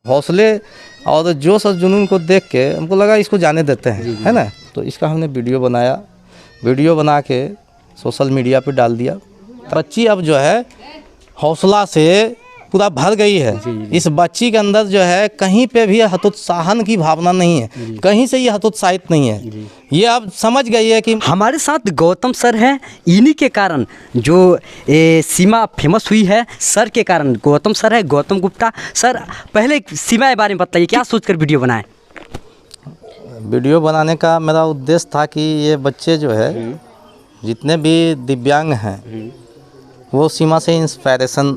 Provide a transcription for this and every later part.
हौसले और जोश और जुनून को देख के हमको लगा इसको जाने देते हैं, है ना। तो इसका हमने वीडियो बनाया, वीडियो बना के सोशल मीडिया पे डाल दिया। बच्ची अब जो है हौसला से पूरा भर गई है। इस बच्ची के अंदर जो है कहीं पे भी हतोत्साहन की भावना नहीं है, कहीं से ये हतोत्साहित नहीं है। ये अब समझ गई है कि हमारे साथ गौतम सर हैं। इन्हीं के कारण जो सीमा फेमस हुई है, सर के कारण। गौतम सर है, गौतम गुप्ता सर। पहले सीमा के बारे में बताइए, क्या सोचकर वीडियो बनाए? वीडियो बनाने का मेरा उद्देश्य था कि ये बच्चे जो है जितने भी दिव्यांग हैं वो सीमा से इंस्पायरेशन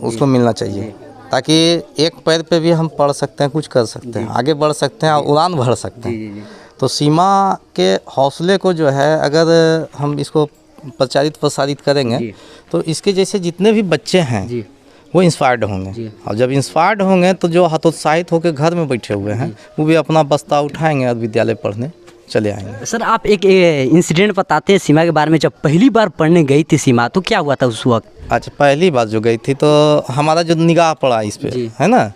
उसको मिलना चाहिए, ताकि एक पैर पे भी हम पढ़ सकते हैं, कुछ कर सकते हैं, आगे बढ़ सकते हैं और उड़ान भर सकते हैं। तो सीमा के हौसले को जो है अगर हम इसको प्रचारित प्रसारित करेंगे तो इसके जैसे जितने भी बच्चे हैं वो इंस्पायर्ड होंगे। और जब इंस्पायर्ड होंगे तो जो हतोत्साहित होकर घर में बैठे हुए हैं वो भी अपना बस्ता उठाएंगे और विद्यालय पढ़ने चले आएंगे। सर आप एक इंसिडेंट बताते हैं सीमा के बारे में। जब पहली बार पढ़ने गई थी सीमा, तो क्या हुआ था उस वक्त? अच्छा, पहली बार जो गई थी तो हमारा जो निगाह पड़ा इस पे, है ना,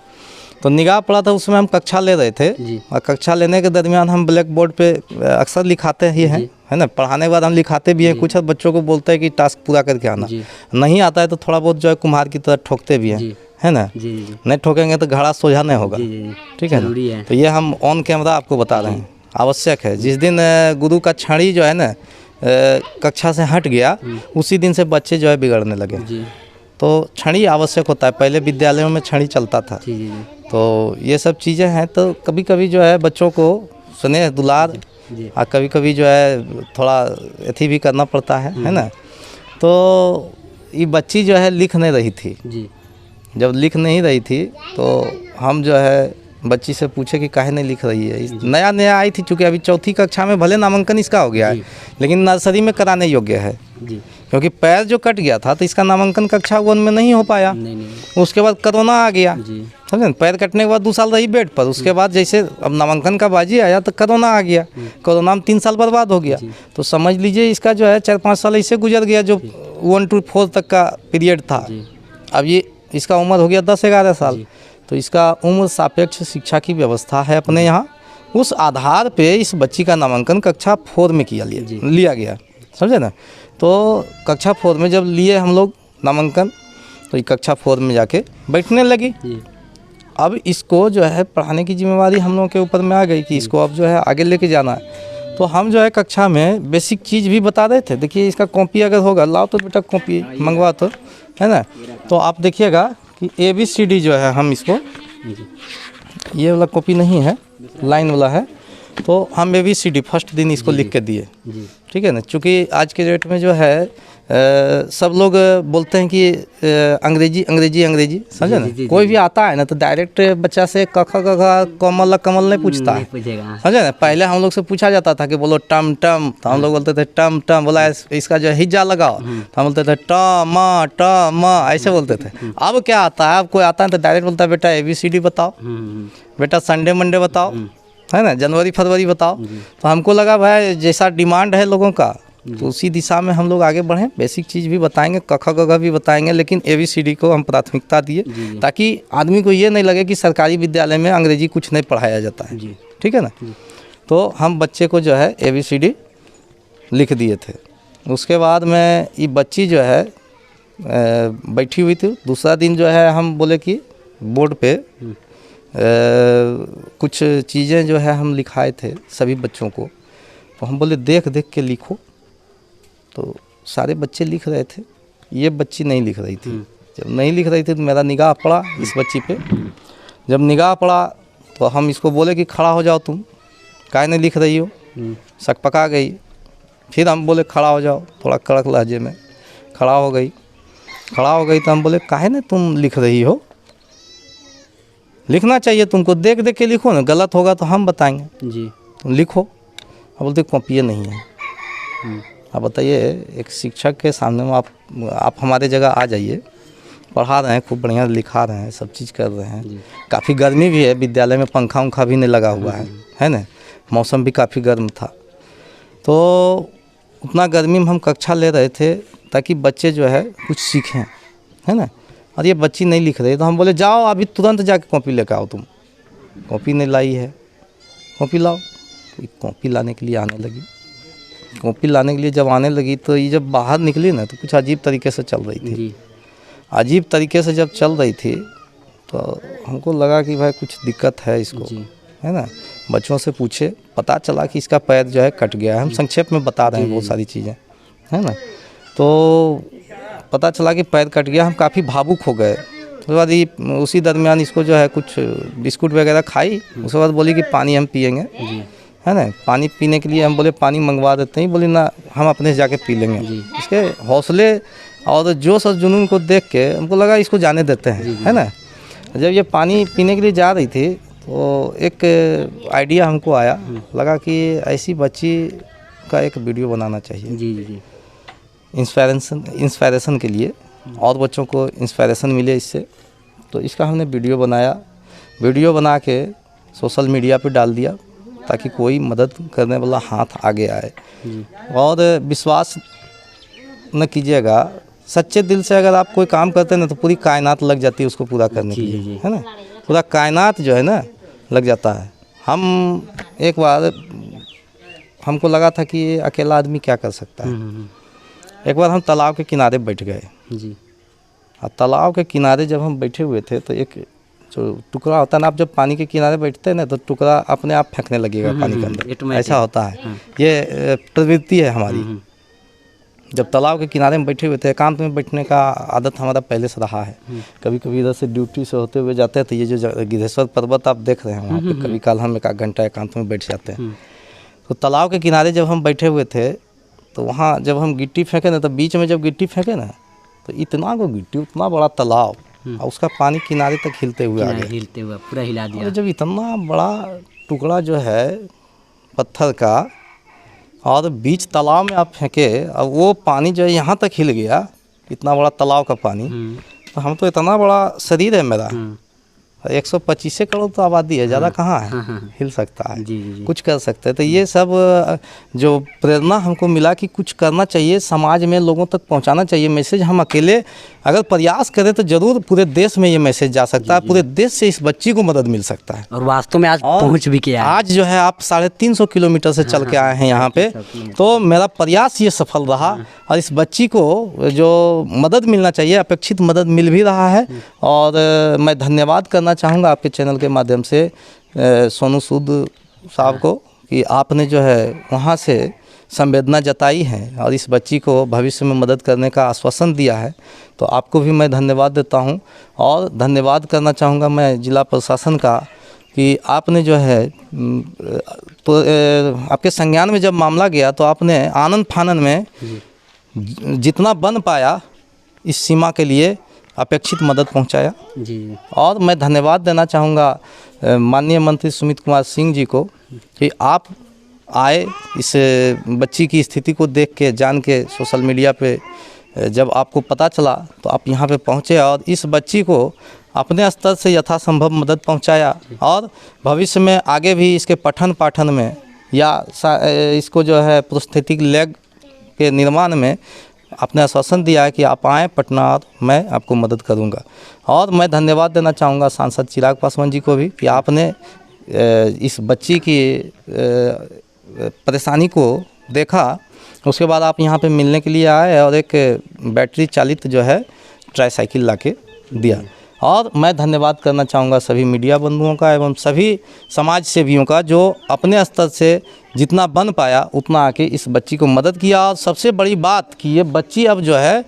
तो निगाह पड़ा था। उसमें हम कक्षा ले रहे थे और कक्षा लेने के दरमियान हम ब्लैक बोर्ड पे अक्सर लिखाते ही हैं, है ना। पढ़ाने के बाद हम लिखाते भी हैं। कुछ बच्चों को बोलते हैं कि टास्क पूरा करके आना, नहीं आता है तो थोड़ा बहुत जो है कुम्हार की तरह ठोकते भी हैं, है ना। नहीं ठोकेंगे तो घड़ा सोझा नहीं होगा, ठीक है ना। तो ये हम ऑन कैमरा आपको बता रहे हैं, आवश्यक है। जिस दिन गुरु का छड़ी जो है ना कक्षा से हट गया, उसी दिन से बच्चे जो है बिगड़ने लगे। तो छड़ी आवश्यक होता है, पहले विद्यालयों में छड़ी चलता था। तो ये सब चीज़ें हैं। तो कभी कभी जो है बच्चों को स्नेह दुलार और कभी कभी जो है थोड़ा अथी भी करना पड़ता है ना। तो ये बच्ची जो है लिख नहीं रही थी। जब लिख नहीं रही थी तो हम जो है बच्ची से पूछे कि काहे नहीं लिख रही है। नया नया आई थी, चूँकि अभी चौथी कक्षा में, भले नामांकन इसका हो गया है लेकिन नर्सरी में कराने योग्य है, क्योंकि पैर जो कट गया था तो इसका नामांकन कक्षा 1 में नहीं हो पाया। उसके बाद कोरोना आ गया, समझे। पैर कटने के बाद 2 साल रही बेड पर। उसके बाद जैसे अब नामांकन का बाजी आया तो कोरोना आ गया। कोरोना में 3 साल बर्बाद हो गया। तो समझ लीजिए इसका जो है 4-5 साल ऐसे गुजर गया, जो 1 to 4 तक का पीरियड था। अब ये इसका उम्र हो गया 10-11 साल। तो इसका उम्र सापेक्ष शिक्षा की व्यवस्था है अपने यहाँ, उस आधार पे इस बच्ची का नामांकन कक्षा 4 में लिया गया, समझे ना। तो कक्षा 4 में जब लिए हम लोग नामांकन, तो ये कक्षा 4 में जाके बैठने लगी। अब इसको जो है पढ़ाने की जिम्मेवारी हम लोगों के ऊपर में आ गई कि इसको अब जो है आगे लेके जाना है। तो हम जो है कक्षा में बेसिक चीज़ भी बता रहे थे। देखिए इसका कॉपी अगर होगा, लाओ तो बेटा कॉपी मंगवा, तो है ना। तो आप देखिएगा कि ABCD जो है, हम इसको, ये वाला कॉपी नहीं है, लाइन वाला है। तो हम ABCD फर्स्ट दिन इसको लिख के दिए, ठीक है ना। चूँकि आज के डेट में जो है सब लोग बोलते हैं कि अंग्रेजी, समझे ना। कोई भी आता है ना तो डायरेक्ट बच्चा से क ख ग घ कमल नहीं पूछता है, समझे ना। पहले हम लोग से पूछा जाता था कि बोलो टम टम, तो हम लोग बोलते थे टम टम। बोला इसका जो हिज्जा लगाओ, तो हम बोलते थे टम, ऐसे बोलते थे। अब क्या आता है, अब कोई आता है तो डायरेक्ट बोलता है बेटा ABCD बताओ, बेटा संडे मंडे बताओ, है ना, जनवरी फरवरी बताओ। तो हमको लगा भाई जैसा डिमांड है लोगों का तो उसी दिशा में हम लोग आगे बढ़ें। बेसिक चीज़ भी बताएंगे, क ख ग घ भी बताएंगे, लेकिन ABCD को हम प्राथमिकता दिए, ताकि आदमी को ये नहीं लगे कि सरकारी विद्यालय में अंग्रेजी कुछ नहीं पढ़ाया जाता है, ठीक है ना। तो हम बच्चे को जो है ABCD लिख दिए थे। उसके बाद में ये बच्ची जो है बैठी हुई थी। दूसरा दिन जो है हम बोले कि बोर्ड पे कुछ चीज़ें जो है हम लिखाए थे सभी बच्चों को। तो हम बोले देख देख के लिखो। तो सारे बच्चे लिख रहे थे, ये बच्ची नहीं लिख रही थी। जब नहीं लिख रही थी तो मेरा निगाह पड़ा इस बच्ची पे। जब निगाह पड़ा तो हम इसको बोले कि खड़ा हो जाओ, तुम काहे नहीं लिख रही हो। शक पका गई। फिर हम बोले खड़ा हो जाओ, थोड़ा कड़क लहजे में। खड़ा हो गई तो हम बोले काहे नहीं तुम लिख रही हो, लिखना चाहिए तुमको, देख देख के लिखो ना, गलत होगा तो हम बताएंगे जी, तुम लिखो। अब बोलते कॉपी नहीं है। अब बताइए, एक शिक्षक के सामने में आप हमारे जगह आ जाइए, पढ़ा रहे हैं, खूब बढ़िया लिखा रहे हैं, सब चीज़ कर रहे हैं। काफ़ी गर्मी भी है, विद्यालय में पंखा उंखा भी नहीं लगा हुआ है ना, मौसम भी काफ़ी गर्म था। तो उतना गर्मी में हम कक्षा ले रहे थे ताकि बच्चे जो है कुछ सीखें, है ना। और ये बच्ची नहीं लिख रही। तो हम बोले जाओ अभी तुरंत जाके कॉपी लेकर आओ। तुम कॉपी नहीं लाई है, कॉपी लाओ। तो कॉपी लाने के लिए आने लगी। कॉपी लाने के लिए जब आने लगी तो ये जब बाहर निकली ना तो कुछ अजीब तरीके से चल रही थी। अजीब तरीके से जब चल रही थी तो हमको लगा कि भाई कुछ दिक्कत है इसको, है ना। बच्चों से पूछे, पता चला कि इसका पैर जो है कट गया है। हम संक्षेप में बता रहे हैं बहुत सारी चीज़ें, है ना। तो पता चला कि पैर कट गया। हम काफ़ी भावुक हो गए। उसके बाद ही उसी दरमियान इसको जो है कुछ बिस्कुट वगैरह खाई। उसके बाद बोली कि पानी हम पियेंगे, है ना। पानी पीने के लिए हम बोले पानी मंगवा देते हैं। बोली ना, हम अपने से जाके पी लेंगे। इसके हौसले और जोश और जुनून को देख के हमको लगा इसको जाने देते हैं, है ना। जब ये पानी पीने के लिए जा रही थी तो एक आइडिया हमको आया, लगा कि ऐसी बच्ची का एक वीडियो बनाना चाहिए। जी। इंस्पायरेशन के लिए, और बच्चों को इंस्पायरेशन मिले इससे। तो इसका हमने वीडियो बनाया। वीडियो बना के सोशल मीडिया पे डाल दिया ताकि कोई मदद करने वाला हाथ आगे आए। और विश्वास न कीजिएगा, सच्चे दिल से अगर आप कोई काम करते हैं ना तो पूरी कायनात लग जाती है उसको पूरा करने के लिए, है ना। पूरा कायनात जो है ना लग जाता है। हम एक बार हमको लगा था कि ये अकेला आदमी क्या कर सकता है। एक बार हम तालाब के किनारे बैठ गए जी। और तालाब के किनारे जब हम बैठे हुए थे तो एक जो टुकड़ा होता है ना, आप जब पानी के किनारे बैठते हैं ना तो टुकड़ा अपने आप फेंकने लगेगा पानी के अंदर, ऐसा होता है। ये प्रवृत्ति है हमारी। जब तालाब के किनारे में बैठे हुए थे, एकांत में बैठने का आदत हमारा पहले से रहा है। कभी कभी इधर से ड्यूटी से होते हुए जाते हैं तो ये जो गिद्धेश्वर पर्वत आप देख रहे हैं वहाँ पे कभी काल हम 1 घंटा एकांत में बैठ जाते हैं। तो तालाब के किनारे जब हम बैठे हुए थे तो वहाँ जब हम गिट्टी फेंके ना तो बीच में जब गिट्टी फेंके ना तो इतना को गिट्टी, उतना बड़ा तालाब और उसका पानी किनारे तक हिलते हुए आ गया, हिलते हुए पूरा हिला दिया। और जब इतना बड़ा टुकड़ा जो है पत्थर का और बीच तालाब में आप फेंके और वो पानी जो है यहाँ तक हिल गया, इतना बड़ा तालाब का पानी। तो हम तो इतना बड़ा शरीर है मेरा, 125 करोड़ तो आबादी है, ज़्यादा कहाँ है, हिल सकता है। जी। कुछ कर सकते हैं। तो ये सब जो प्रेरणा हमको मिला कि कुछ करना चाहिए, समाज में लोगों तक पहुंचाना चाहिए मैसेज। हम अकेले अगर प्रयास करें तो जरूर पूरे देश में ये मैसेज जा सकता है। पूरे देश से इस बच्ची को मदद मिल सकता है। और वास्तव में आज पहुँच भी किया है। आज जो है आप 350 किलोमीटर से चल के आए हैं यहाँ पे, तो मेरा प्रयास ये सफल रहा। और इस बच्ची को जो मदद मिलना चाहिए, अपेक्षित मदद मिल भी रहा है। और मैं धन्यवाद करना चाहूँगा आपके चैनल के माध्यम से सोनू सूद साहब को कि आपने जो है वहाँ से संवेदना जताई है और इस बच्ची को भविष्य में मदद करने का आश्वासन दिया है। तो आपको भी मैं धन्यवाद देता हूँ। और धन्यवाद करना चाहूँगा मैं जिला प्रशासन का कि आपने जो है तो आपके संज्ञान में जब मामला गया तो आपने आनन फानन में जितना बन पाया इस सीमा के लिए अपेक्षित मदद पहुंचाया जी। और मैं धन्यवाद देना चाहूँगा माननीय मंत्री सुमित कुमार सिंह जी को कि आप आए, इस बच्ची की स्थिति को देख के जान के सोशल मीडिया पे जब आपको पता चला तो आप यहाँ पे पहुँचे और इस बच्ची को अपने स्तर से यथासंभव मदद पहुँचाया। और भविष्य में आगे भी इसके पठन पाठन में या इसको जो है प्रोस्थेटिक लेग के निर्माण में आपने आश्वासन दिया है कि आप आएँ पटना और मैं आपको मदद करूंगा। और मैं धन्यवाद देना चाहूँगा सांसद चिराग पासवान जी को भी कि आपने इस बच्ची की परेशानी को देखा, उसके बाद आप यहाँ पे मिलने के लिए आए और एक बैटरी चालित जो है ट्राईसाइकिल लाके दिया। और मैं धन्यवाद करना चाहूँगा सभी मीडिया बंधुओं का एवं सभी समाज सेवियों का जो अपने स्तर से जितना बन पाया उतना आके इस बच्ची को मदद किया। और सबसे बड़ी बात कि ये बच्ची अब जो है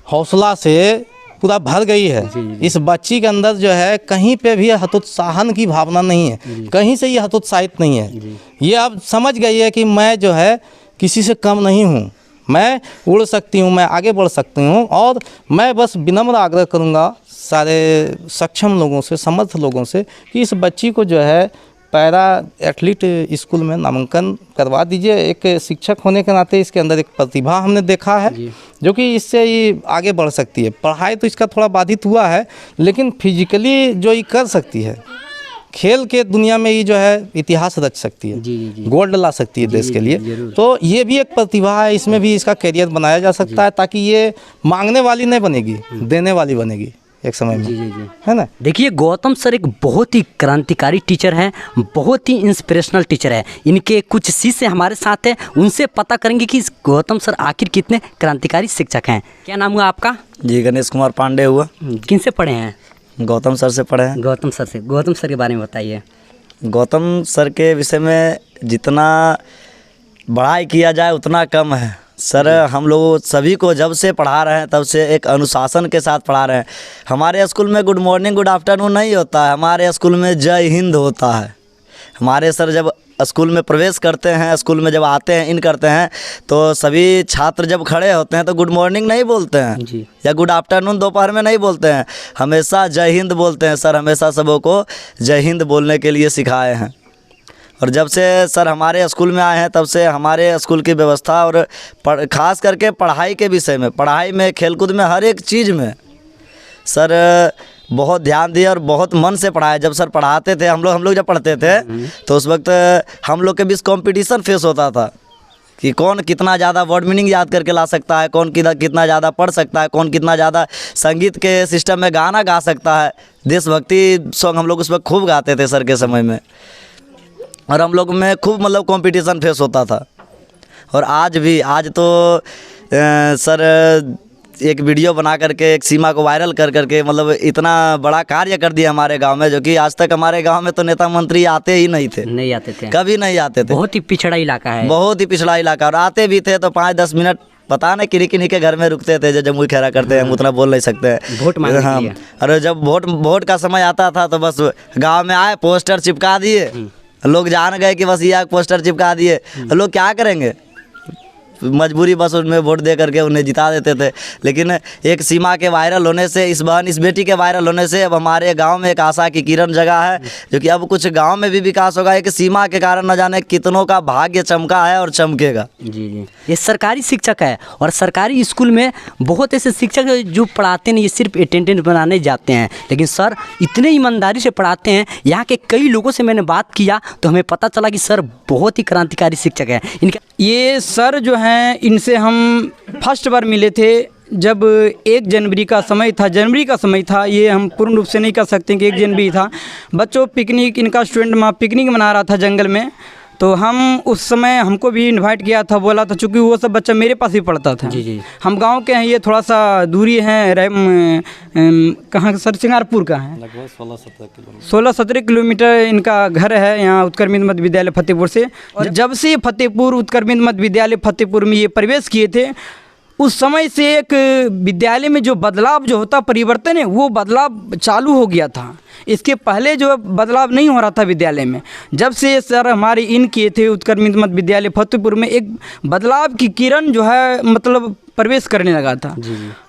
हौसला से पूरा भर गई है। इस बच्ची के अंदर जो है कहीं पे भी हतोत्साहन की भावना नहीं है, कहीं से ये हतोत्साहित नहीं है। ये अब समझ गई है कि मैं जो है किसी से कम नहीं हूँ, मैं उड़ सकती हूँ, मैं आगे बढ़ सकती हूँ। और मैं बस विनम्र आग्रह करूँगा सारे सक्षम लोगों से, समर्थ लोगों से कि इस बच्ची को जो है पैरा एथलीट स्कूल में नामांकन करवा दीजिए। एक शिक्षक होने के नाते इसके अंदर एक प्रतिभा हमने देखा है जो कि इससे ये आगे बढ़ सकती है। पढ़ाई तो इसका थोड़ा बाधित हुआ है लेकिन फिजिकली जो ये कर सकती है, खेल के दुनिया में ये जो है इतिहास रच सकती है, गोल्ड ला सकती है देश के लिए। तो ये भी एक प्रतिभा है, इसमें भी इसका करियर बनाया जा सकता है ताकि ये मांगने वाली नहीं बनेगी, देने वाली बनेगी। एक समय में, जी जी जी, है ना। देखिए गौतम सर एक बहुत ही क्रांतिकारी टीचर हैं, बहुत ही इंस्पिरेशनल टीचर है। इनके कुछ शिष्य हमारे साथ हैं, उनसे पता करेंगे कि गौतम सर आखिर कितने क्रांतिकारी शिक्षक हैं। क्या नाम हुआ आपका? जी गणेश कुमार पांडे हुआ। किन से पढ़े हैं? गौतम सर से पढ़े हैं। गौतम सर से। गौतम सर के बारे में बताइए। गौतम सर के विषय में जितना बढ़ाई किया जाए उतना कम है सर। हम लोग सभी को जब से पढ़ा रहे हैं तब से एक अनुशासन के साथ पढ़ा रहे हैं। हमारे स्कूल में गुड मॉर्निंग गुड आफ्टरनून नहीं होता है, हमारे स्कूल में जय हिंद होता है। हमारे सर जब स्कूल में प्रवेश करते हैं, स्कूल में जब आते हैं, इन करते हैं, तो सभी छात्र जब खड़े होते हैं तो गुड मॉर्निंग नहीं बोलते हैं जी। या गुड आफ्टरनून दोपहर में नहीं बोलते हैं, हमेशा जय हिंद बोलते हैं। सर हमेशा सबों को जय हिंद बोलने के लिए सिखाए हैं। और जब से सर हमारे स्कूल में आए हैं तब से हमारे स्कूल की व्यवस्था और ख़ास करके पढ़ाई के विषय में, पढ़ाई में, खेलकूद में, हर एक चीज़ में सर बहुत ध्यान दिए और बहुत मन से पढ़ाए। जब सर पढ़ाते थे, हम लोग जब पढ़ते थे तो उस वक्त हम लोग के बीच कंपटीशन फेस होता था कि कौन कितना ज़्यादा वर्ड मीनिंग याद करके ला सकता है, कौन कितना ज़्यादा पढ़ सकता है, कौन कितना ज़्यादा संगीत के सिस्टम में गाना गा सकता है। देशभक्ति सॉन्ग हम लोग उस वक्त खूब गाते थे सर के समय में, और हम लोग में खूब मतलब कंपटीशन फेस होता था। और आज भी, आज तो सर एक वीडियो बना करके एक सीमा को वायरल कर करके मतलब इतना बड़ा कार्य कर दिया हमारे गांव में, जो कि आज तक हमारे गांव में तो नेता मंत्री आते ही नहीं थे, नहीं आते थे, कभी नहीं आते थे। बहुत ही पिछड़ा इलाका है, बहुत ही पिछड़ा इलाका। और आते भी थे तो 5-10 मिनट पता नहीं किन्हीं के घर में रुकते थे, जो जमुई खैरा करते हैं, हम उतना बोल नहीं सकते हैं, वोट मांगने के लिए। और जब वोट का समय आता था तो बस गाँव में आए, पोस्टर चिपका दिए, लोग जान गए कि बस ये पोस्टर चिपका दिए। लोग क्या करेंगे, मजबूरी बस उनमें वोट दे करके उन्हें जिता देते थे। लेकिन एक सीमा के वायरल होने से, इस बहन, इस बेटी के वायरल होने से अब हमारे गांव में एक आशा की किरण जगा है, जो कि अब कुछ गांव में भी विकास होगा। एक सीमा के कारण न जाने कितनों का भाग्य चमका है और चमकेगा। जी जी, ये सरकारी शिक्षक है और सरकारी स्कूल में बहुत ऐसे शिक्षक हैं जो पढ़ाते नहीं, ये सिर्फ अटेंडेंस बनाने जाते हैं, लेकिन सर इतने ईमानदारी से पढ़ाते हैं। यहाँ के कई लोगों से मैंने बात किया तो हमें पता चला कि सर बहुत ही क्रांतिकारी शिक्षक है। इनका ये सर जो हैं, इनसे हम फर्स्ट बार मिले थे जब 1 जनवरी का समय था, ये हम पूर्ण रूप से नहीं कह सकते कि 1 जनवरी था। बच्चों पिकनिक, इनका स्टूडेंट वहाँ पिकनिक मना रहा था जंगल में, तो हम उस समय, हमको भी इनवाइट किया था, बोला था, चूँकि वो सब बच्चा मेरे पास ही पढ़ता था। जी जी, हम गांव के हैं, ये थोड़ा सा दूरी है, कहाँ सर, सिंगारपुर का है, लगभग 16-17 किलोमीटर इनका घर है यहाँ उत्कर मित्र मध्य विद्यालय फतेहपुर से। और जब से फतेहपुर, उत्कर मित्र मध्य विद्यालय फतेहपुर में ये प्रवेश किए थे, उस समय से एक विद्यालय में जो बदलाव जो होता, परिवर्तन है, वो बदलाव चालू हो गया था। इसके पहले जो बदलाव नहीं हो रहा था विद्यालय में। जब से सर हमारे इन किए थे उत्कर मित्र मध्य विद्यालय फतेहपुर में, एक बदलाव की किरण जो है मतलब प्रवेश करने लगा था।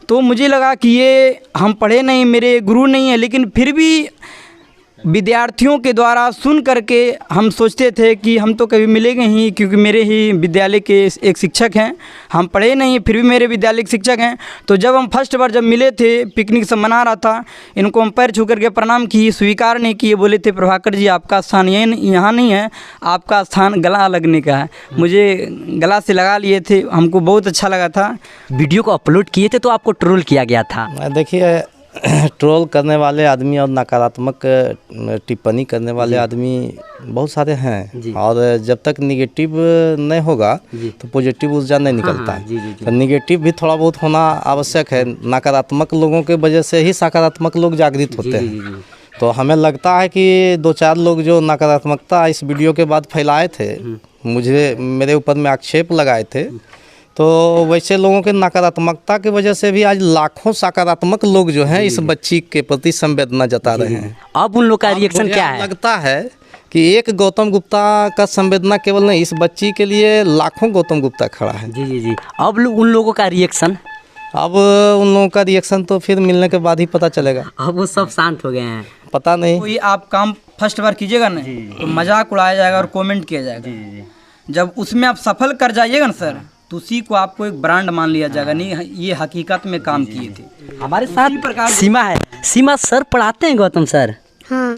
तो मुझे लगा कि ये, हम पढ़े नहीं, मेरे गुरु नहीं है, लेकिन फिर भी विद्यार्थियों के द्वारा सुन करके हम सोचते थे कि हम तो कभी मिलेंगे ही, क्योंकि मेरे ही विद्यालय के एक शिक्षक हैं, हम पढ़े नहीं फिर भी मेरे विद्यालय के शिक्षक हैं। तो जब हम फर्स्ट बार जब मिले थे, पिकनिक सब मना रहा था, इनको हम पैर छू करके प्रणाम किए, स्वीकार नहीं किए, बोले थे प्रभाकर जी आपका स्थान यहाँ नहीं है, आपका स्थान गला लगने का है। मुझे गला से लगा लिए थे, हमको बहुत अच्छा लगा था। वीडियो को अपलोड किए थे तो आपको ट्रोल किया गया था। देखिए, ट्रोल करने वाले आदमी और नकारात्मक टिप्पणी करने वाले आदमी बहुत सारे हैं, और जब तक निगेटिव नहीं होगा तो पॉजिटिव ऊर्जा नहीं निकलता है। तो निगेटिव भी थोड़ा बहुत होना आवश्यक है। नकारात्मक लोगों के वजह से ही सकारात्मक लोग जागृत होते हैं। तो हमें लगता है कि 2-4 लोग जो नकारात्मकता इस वीडियो के बाद फैलाए थे, मेरे ऊपर में आक्षेप लगाए थे, तो वैसे लोगों के नकारात्मकता की वजह से भी आज लाखों सकारात्मक लोग जो हैं इस बच्ची के प्रति संवेदना जता रहे हैं। अब उन लोग का रिएक्शन क्या है? लगता है कि एक गौतम गुप्ता का संवेदना केवल नहीं, इस बच्ची के लिए लाखों गौतम गुप्ता खड़ा है। जी जी जी, अब उन लोगों का रिएक्शन, अब उन लोगों का रिएक्शन तो फिर मिलने के बाद ही पता चलेगा। अब वो सब शांत हो गए हैं, पता नहीं। कोई आप काम फर्स्ट बार कीजिएगा ना तो मजाक उड़ाया जाएगा और कमेंट किया जाएगा। जब उसमें आप सफल कर जाइएगा ना सर, तो उसी को आपको एक ब्रांड मान लिया जाएगा, नहीं ये हकीकत में काम किए थे। हमारे साथ सीमा है। सीमा सर पढ़ाते हैं गौतम सर? हाँ।